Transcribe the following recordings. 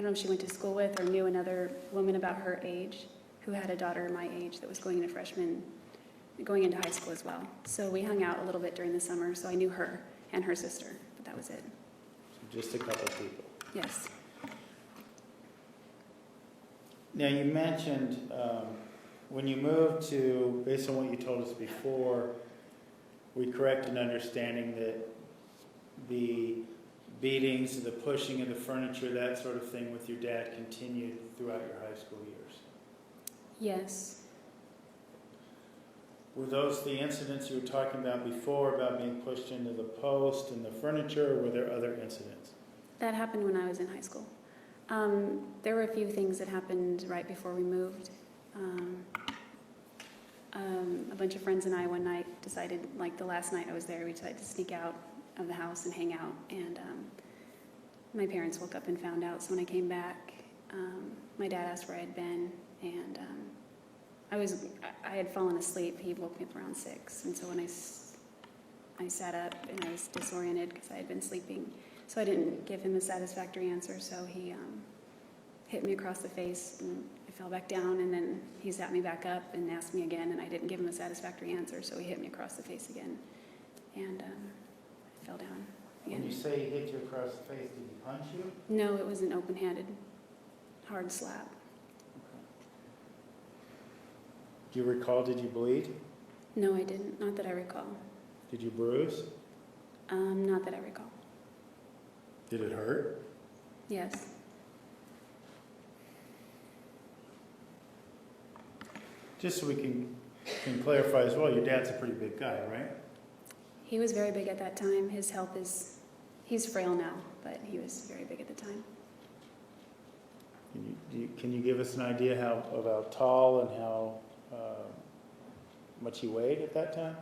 don't know if she went to school with or knew another woman about her age who had a daughter my age that was going into high school as well. So we hung out a little bit during the summer, so I knew her and her sister, but that was it. So just a couple of people. Yes. Now you mentioned when you moved to, based on what you told us before, we correct in understanding that the beatings, the pushing of the furniture, that sort of thing with your dad continued throughout your high school years. Yes. Were those the incidents you were talking about before, about being pushed into the post and the furniture, or were there other incidents? That happened when I was in high school. There were a few things that happened right before we moved. A bunch of friends and I one night decided, like the last night I was there, we decided to sneak out of the house and hang out. And my parents woke up and found out. So when I came back, my dad asked where I had been, and I had fallen asleep. He woke me up around 6, and so when I sat up and I was disoriented because I had been sleeping, so I didn't give him a satisfactory answer. So he hit me across the face, and I fell back down. And then he sat me back up and asked me again, and I didn't give him a satisfactory answer. So he hit me across the face again, and I fell down again. When you say he hit you across the face, did he punch you? No, it was an open-handed, hard slap. Do you recall, did you bleed? No, I didn't. Not that I recall. Did you bruise? Not that I recall. Did it hurt? Yes. Just so we can clarify as well, your dad's a pretty big guy, right? He was very big at that time. His health he's frail now, but he was very big at the time. Can you give us an idea of how tall and how much he weighed at that time?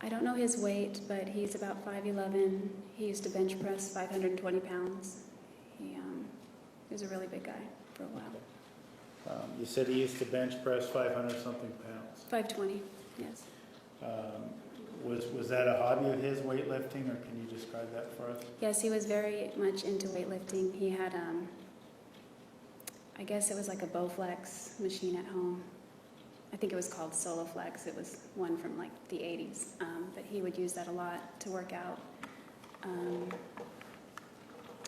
I don't know his weight, but he's about 5'11". He used to bench press 520 pounds. He was a really big guy for a while. You said he used to bench press 500-something pounds. 520, yes. Was that a hobby of his, weightlifting, or can you describe that for us? Yes, he was very much into weightlifting. He had, I guess it was like a Bowflex machine at home. I think it was called Soloflex. It was one from like the 80s, but he would use that a lot to work out.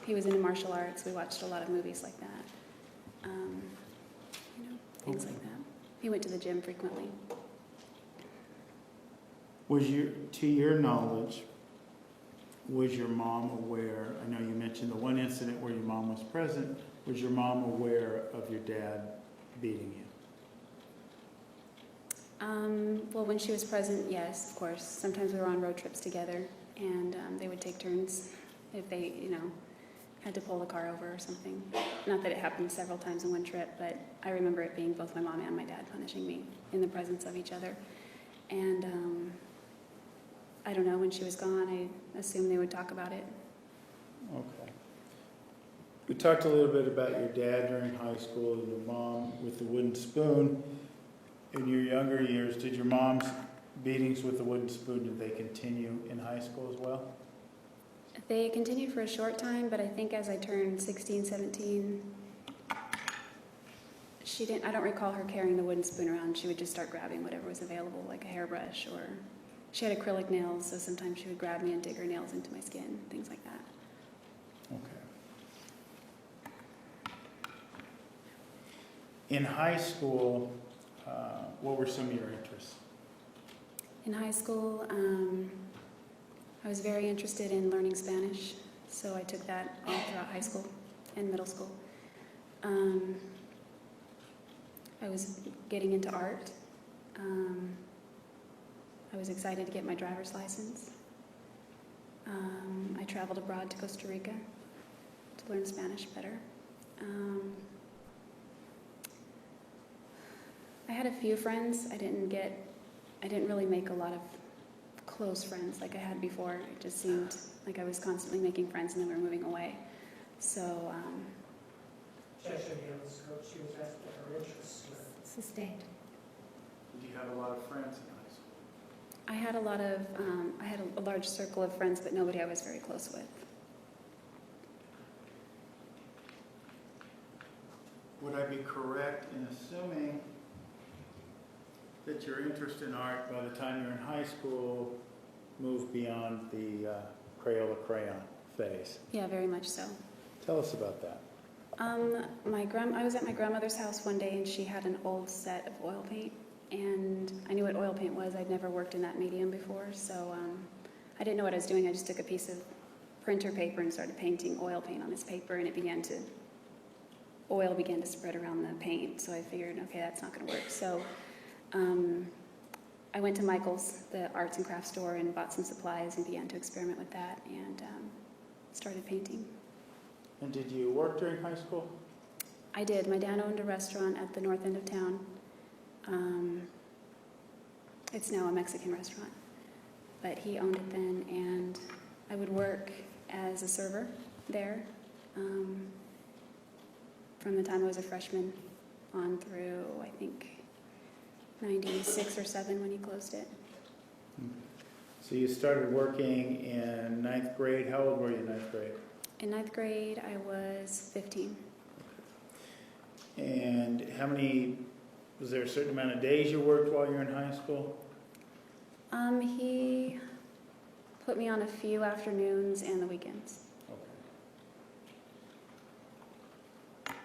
He was into martial arts. We watched a lot of movies like that. Things like that. He went to the gym frequently. To your knowledge, was your mom aware? I know you mentioned the one incident where your mom was present. Was your mom aware of your dad beating you? Well, when she was present, yes, of course. Sometimes we were on road trips together, and they would take turns if they, had to pull the car over or something. Not that it happened several times in one trip, but I remember it being both my mom and my dad punishing me in the presence of each other. And I don't know, when she was gone, I assumed they would talk about it. Okay. We talked a little bit about your dad during high school and your mom with the wooden spoon. In your younger years, did your mom's beatings with the wooden spoon, did they continue in high school as well? They continued for a short time, but I think as I turned 16, 17, I don't recall her carrying the wooden spoon around. She would just start grabbing whatever was available, like a hairbrush, or she had acrylic nails, so sometimes she would grab me and dig her nails into my skin, things like that. Okay. In high school, what were some of your interests? In high school, I was very interested in learning Spanish, so I took that all throughout high school and middle school. I was getting into art. I was excited to get my driver's license. I traveled abroad to Costa Rica to learn Spanish better. I had a few friends. I didn't really make a lot of close friends like I had before. It just seemed like I was constantly making friends and then we were moving away. So, She was asked what her interests were. sustained. Did you have a lot of friends in high school? I had a large circle of friends, but nobody I was very close with. would I be correct in assuming that your interest in art by the time you're in high school moved beyond the Crayola crayon phase? Yeah, very much so. Tell us about that. I was at my grandmother's house one day and she had an old set of oil paint, and I knew what oil paint was. I'd never worked in that medium before, so I didn't know what I was doing. I just took a piece of printer paper and started painting oil paint on this paper, and oil began to spread around the paint. So I figured, okay, that's not going to work. So I went to Michael's, the arts and crafts store, and bought some supplies and began to experiment with that and started painting. And did you work during high school? I did. My dad owned a restaurant at the north end of town. It's now a Mexican restaurant, but he owned it then, and I would work as a server there from the time I was a freshman on through, I think, 96 or 7 when he closed it. So you started working in 9th grade. How old were you in 9th grade? In 9th grade, I was 15. And was there a certain amount of days you worked while you were in high school? He put me on a few afternoons and the weekends. Okay.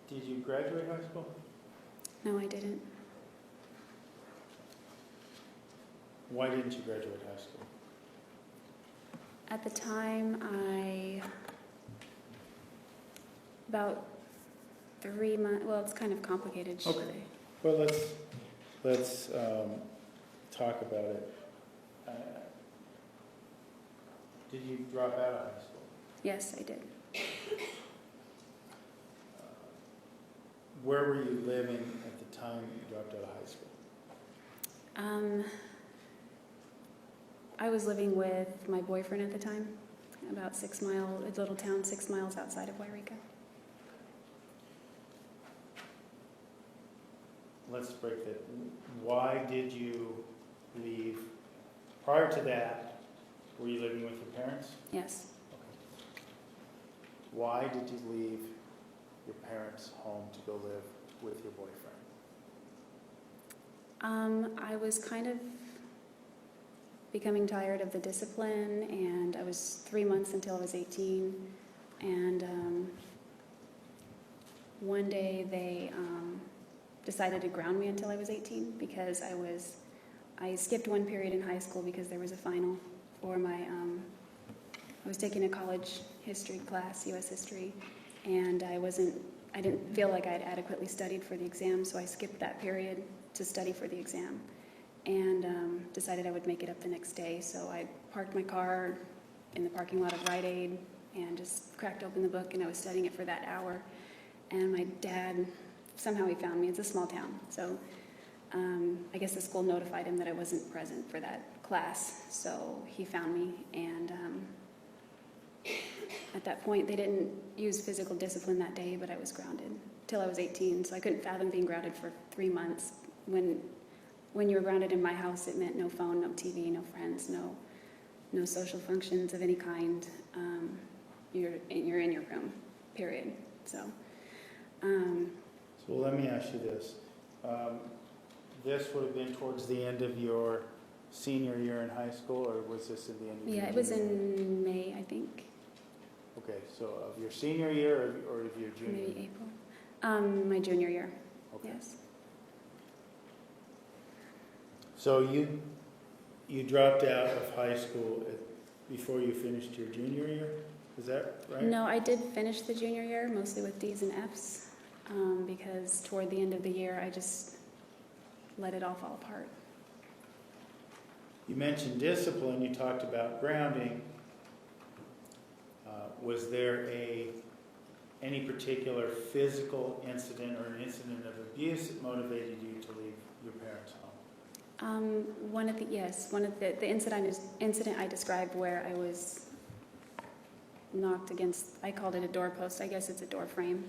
Did you graduate high school? No, I didn't. Why didn't you graduate high school? At the time, about 3 months, well, it's kind of complicated. Okay. Well, let's talk about it. Did you drop out of high school? Yes, I did. Where were you living at the time you dropped out of high school? I was living with my boyfriend at the time, about a little town 6 miles outside of Wairika. Let's break that. Why did you leave? Prior to that, were you living with your parents? Yes. Okay. Why did you leave your parents' home to go live with your boyfriend? I was kind of becoming tired of the discipline, and I was 3 months until I was 18, and one day they decided to ground me until I was 18 because I skipped one period in high school because there was a final for my, I was taking a college history class, U.S. history, and I didn't feel like I had adequately studied for the exam, so I skipped that period to study for the exam, and decided I would make it up the next day. So I parked my car in the parking lot of Rite Aid and just cracked open the book, and I was studying it for that hour. And my dad, somehow he found me. It's a small town, so I guess the school notified him that I wasn't present for that class. So he found me, and at that point they didn't use physical discipline that day, but I was grounded till I was 18. So I couldn't fathom being grounded for 3 months. When you were grounded in my house, it meant no phone, no TV, no friends, no social functions of any kind. You're in your room, period. So let me ask you this. This would have been towards the end of your senior year in high school, or was this at the end of your yeah, it was in May, I think. Okay, so of your senior year or of your junior year? Maybe April. My junior year, Okay. yes. So you dropped out of high school before you finished your junior year? Is that right? No, I did finish the junior year, mostly with D's and F's, because toward the end of the year, I just let it all fall apart. You mentioned discipline. You talked about grounding. Was there any particular physical incident or an incident of abuse that motivated you to leave your parents' home? One of the incident I described where I was knocked against, I called it a doorpost, I guess it's a door frame.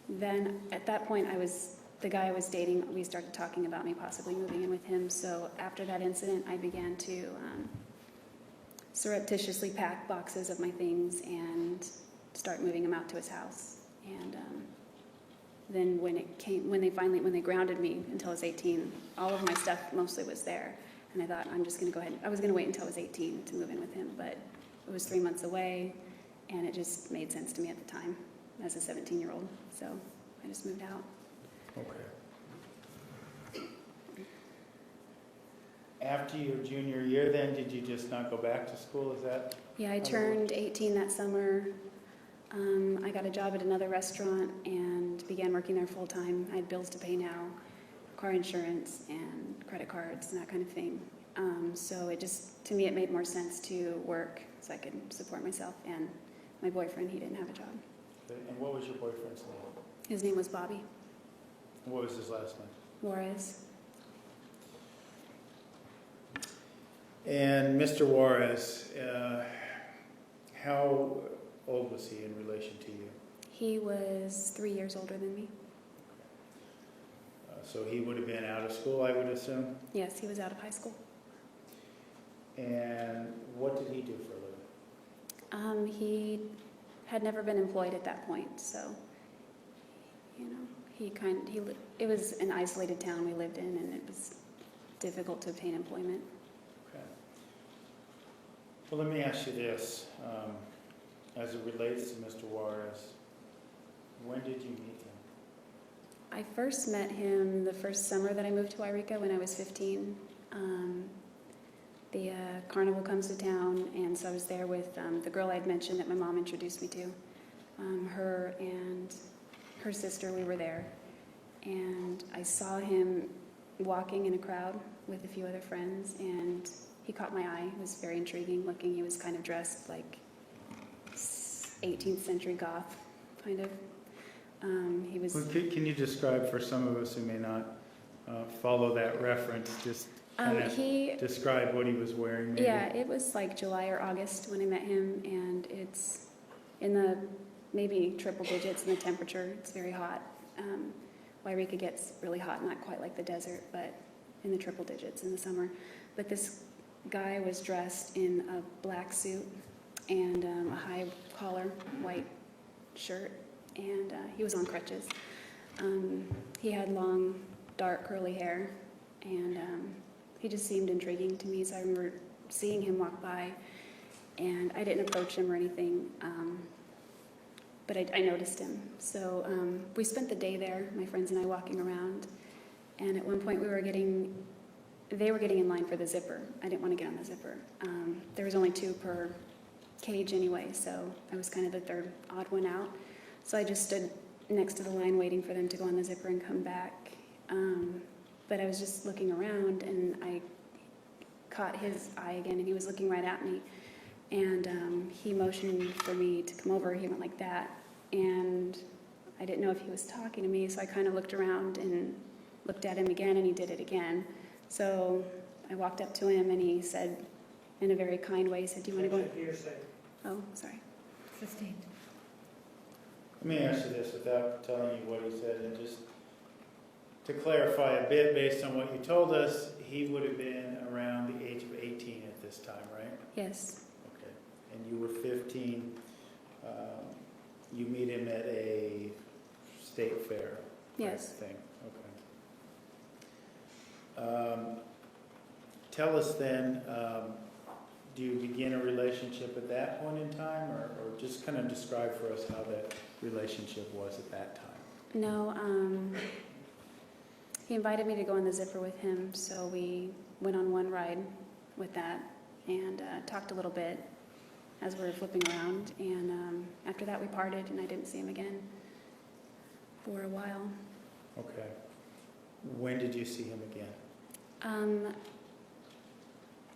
Then at that point the guy I was dating, we started talking about me possibly moving in with him. So after that incident, I began to surreptitiously pack boxes of my things and start moving them out to his house. And then when they grounded me until I was 18, all of my stuff mostly was there. And I thought, I'm just going to go ahead. I was going to wait until I was 18 to move in with him, but it was 3 months away, and it just made sense to me at the time as a 17-year-old. So I just moved out. Okay. After your junior year, then, did you just not go back to school? Is that? Yeah, I turned 18 that summer. I got a job at another restaurant and began working there full time. I had bills to pay now, car insurance and credit cards and that kind of thing. So to me, it made more sense to work so I could support myself and my boyfriend. He didn't have a job. Okay. And what was your boyfriend's name? His name was Bobby. And what was his last name? Arias. And Mr. Juarez, how old was he in relation to you? He was 3 years older than me. So he would have been out of school, I would assume? Yes, he was out of high school. And what did he do for a living? He had never been employed at that point, so, it was an isolated town we lived in, and it was difficult to obtain employment. Okay. Well, let me ask you this, as it relates to Mr. Juarez, when did you meet him? I first met him the first summer that I moved to Wairika when I was 15. The carnival comes to town, and so I was there with the girl I'd mentioned that my mom introduced me to. Her and her sister, we were there. And I saw him walking in a crowd with a few other friends, and he caught my eye. It was very intriguing looking. He was kind of dressed like 18th century goth, kind of. He was. Well, can you describe for some of us who may not follow that reference, just kind of describe what he was wearing? Maybe? Yeah, it was like July or August when I met him, and it's in the maybe triple digits in the temperature. It's very hot. Wairika gets really hot, not quite like the desert, but in the triple digits in the summer. But this guy was dressed in a black suit and a high collar white shirt, and he was on crutches. He had long, dark, curly hair, and he just seemed intriguing to me. So I remember seeing him walk by, and I didn't approach him or anything, but I noticed him. So we spent the day there, my friends and I, walking around, and at one point they were getting in line for the zipper. I didn't want to get on the zipper. There was only 2 per cage anyway, so I was kind of the third odd one out. So I just stood next to the line waiting for them to go on the zipper and come back. But I was just looking around, and I caught his eye again, and he was looking right at me. And he motioned for me to come over. He went like that, and I didn't know if he was talking to me, so I kind of looked around and looked at him again, and he did it again. So I walked up to him, and he said, in a very kind way, he said, "Do you want to go?" Oh, sorry. 15. Let me ask you this without telling you what he said, and just to clarify a bit based on what you told us, he would have been around the age of 18 at this time, right? Yes. Okay. And you were 15. You meet him at a state fair. Yes. Thing. Okay. Tell us then, do you begin a relationship at that point in time, or just kind of describe for us how that relationship was at that time? No, he invited me to go on the zipper with him, so we went on one ride with that and talked a little bit as we were flipping around. And after that, we parted, and I didn't see him again for a while. Okay. When did you see him again?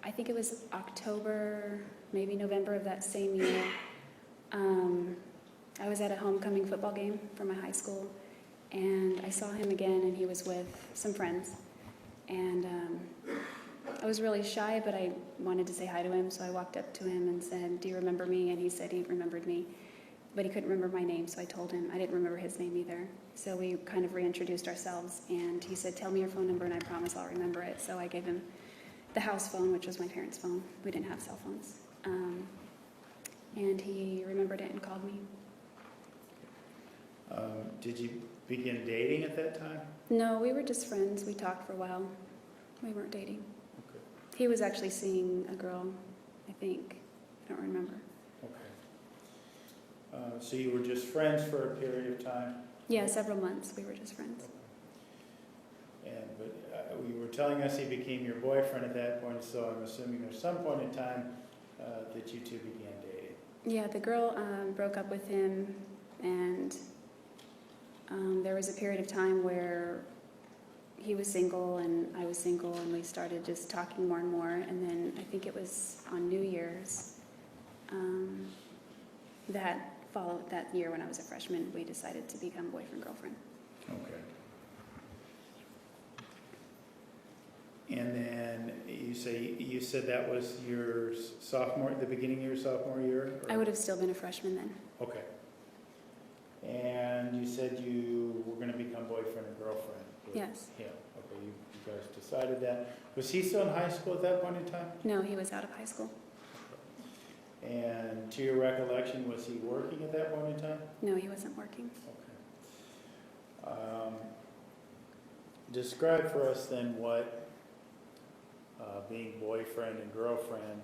I think it was October, maybe November of that same year. I was at a homecoming football game for my high school, and I saw him again, and he was with some friends. And I was really shy, but I wanted to say hi to him, so I walked up to him and said, "Do you remember me?" And he said he remembered me, but he couldn't remember my name, so I told him I didn't remember his name either. So we kind of reintroduced ourselves, and he said, "Tell me your phone number, and I promise I'll remember it." So I gave him the house phone, which was my parents' phone. We didn't have cell phones. And he remembered it and called me. Did you begin dating at that time? No, we were just friends. We talked for a while. We weren't dating. Okay. He was actually seeing a girl, I think. I don't remember. Okay. So you were just friends for a period of time? Yeah, several months. We were just friends. But you were telling us he became your boyfriend at that point, so I'm assuming there's some point in time that you two began dating. Yeah, the girl broke up with him, and there was a period of time where he was single and I was single, and we started just talking more and more. And then I think it was on New Year's that year when I was a freshman, we decided to become boyfriend-girlfriend. Okay. And then you said that was your the beginning of your sophomore year? Or? I would have still been a freshman then. Okay. And you said you were going to become boyfriend and girlfriend with Yes. him. Okay, you guys decided that. Was he still in high school at that point in time? No, he was out of high school. And to your recollection, was he working at that point in time? No, he wasn't working. Okay. Describe for us then what being boyfriend and girlfriend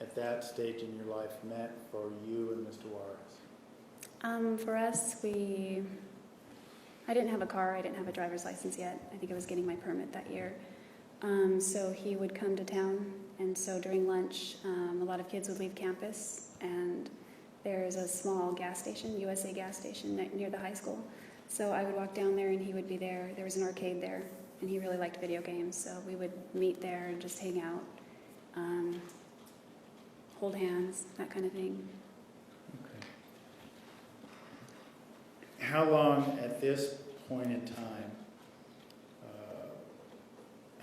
at that stage in your life meant for you and Mr. Juarez. For us, I didn't have a car. I didn't have a driver's license yet. I think I was getting my permit that year. So he would come to town, and so during lunch, a lot of kids would leave campus, and there's a small gas station, USA gas station, near the high school. So I would walk down there, and he would be there. There was an arcade there, and he really liked video games, so we would meet there and just hang out, hold hands, that kind of thing. Okay. How long at this point in time,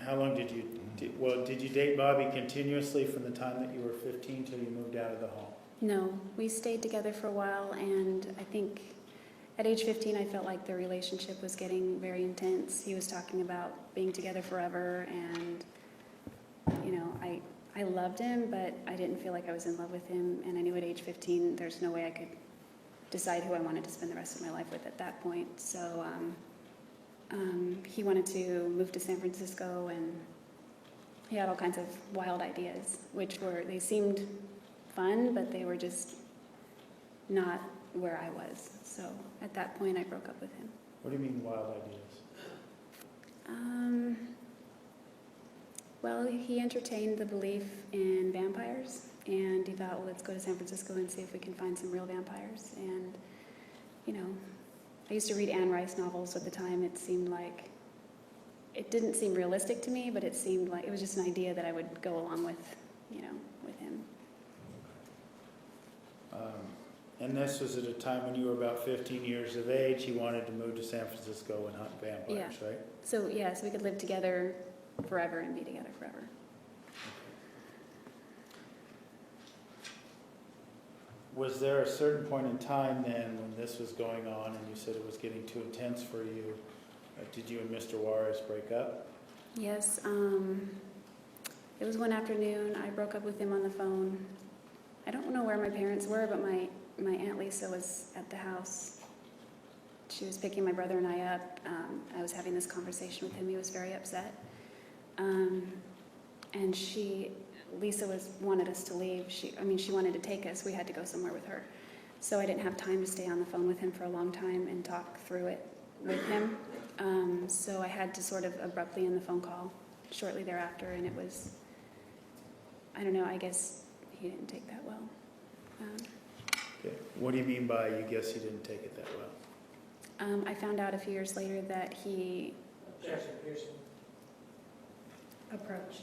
how long did you date Bobby continuously from the time that you were 15 till you moved out of the home? No, we stayed together for a while, and I think at age 15 I felt like the relationship was getting very intense. He was talking about being together forever, and I loved him, but I didn't feel like I was in love with him, and I knew at age 15 there's no way I could decide who I wanted to spend the rest of my life with at that point. So he wanted to move to San Francisco, and he had all kinds of wild ideas, they seemed fun, but they were just not where I was. So at that point I broke up with him. What do you mean wild ideas? Well, he entertained the belief in vampires, and he thought, well, let's go to San Francisco and see if we can find some real vampires. And, I used to read Anne Rice novels at the time. It didn't seem realistic to me, but it seemed like it was just an idea that I would go along with, with him. And this was at a time when you were about 15 years of age. You wanted to move to San Francisco and hunt vampires, right? So we could live together forever and be together forever. Was there a certain point in time then when this was going on and you said it was getting too intense for you? Did you and Mr. Juarez break up? Yes. It was one afternoon. I broke up with him on the phone. I don't know where my parents were, but my Aunt Lisa was at the house. She was picking my brother and I up. I was having this conversation with him. He was very upset. And Lisa wanted us to leave. She wanted to take us. We had to go somewhere with her. So I didn't have time to stay on the phone with him for a long time and talk through it with him. So I had to sort of abruptly end the phone call shortly thereafter, and it was, I don't know, I guess he didn't take that well. Okay. What do you mean by you guess he didn't take it that well? I found out a few years later that he Objection, Pearson. approached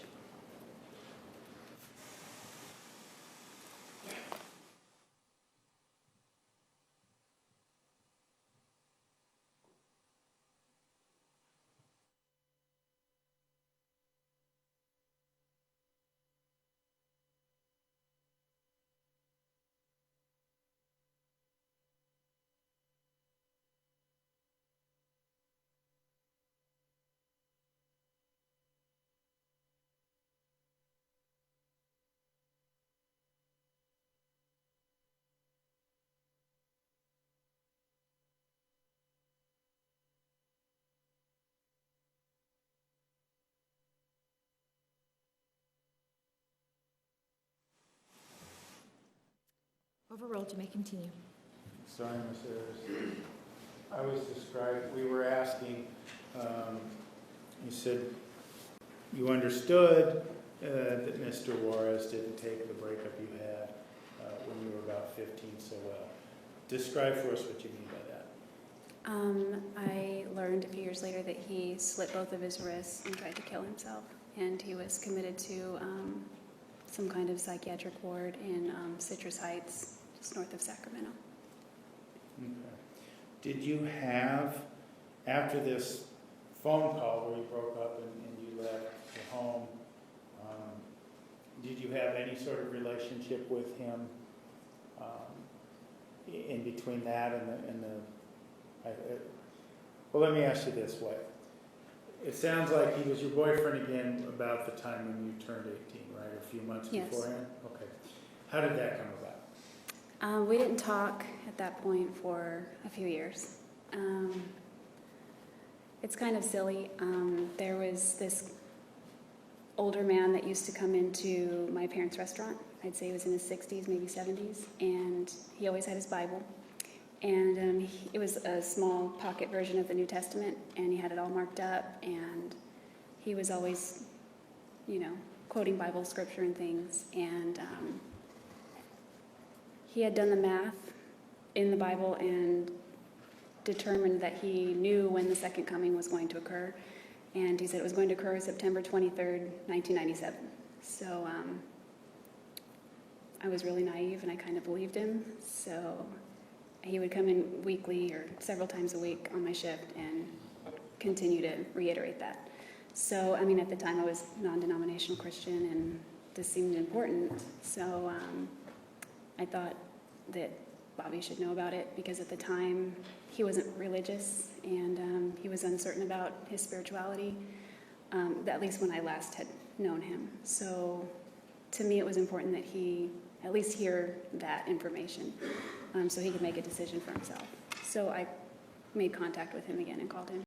Overruled. You may continue. Sorry, Ms. Arias. I was described, we were asking, you said you understood that Mr. Juarez didn't take the breakup you had when you were about 15 so well. Describe for us what you mean by that. I learned a few years later that he slit both of his wrists and tried to kill himself, and he was committed to some kind of psychiatric ward in Citrus Heights, just north of Sacramento. Okay. Did you have, after this phone call where you broke up and you left the home, did you have any sort of relationship with him in between that and the well, let me ask you this way. It sounds like he was your boyfriend again about the time when you turned 18, right? A few months Yes. beforehand? Okay. How did that come about? We didn't talk at that point for a few years. It's kind of silly. There was this older man that used to come into my parents' restaurant. I'd say he was in his 60s, maybe 70s, and he always had his Bible. And it was a small pocket version of the New Testament, and he had it all marked up, and he was always, quoting Bible scripture and things. And he had done the math in the Bible and determined that he knew when the second coming was going to occur. And he said it was going to occur September 23rd, 1997. So I was really naive, and I kind of believed him. So he would come in weekly or several times a week on my shift and continue to reiterate that. So, at the time I was non-denominational Christian, and this seemed important. So I thought that Bobby should know about it, because at the time he wasn't religious, and he was uncertain about his spirituality, at least when I last had known him. So to me it was important that he at least hear that information, so he could make a decision for himself. So I made contact with him again and called him.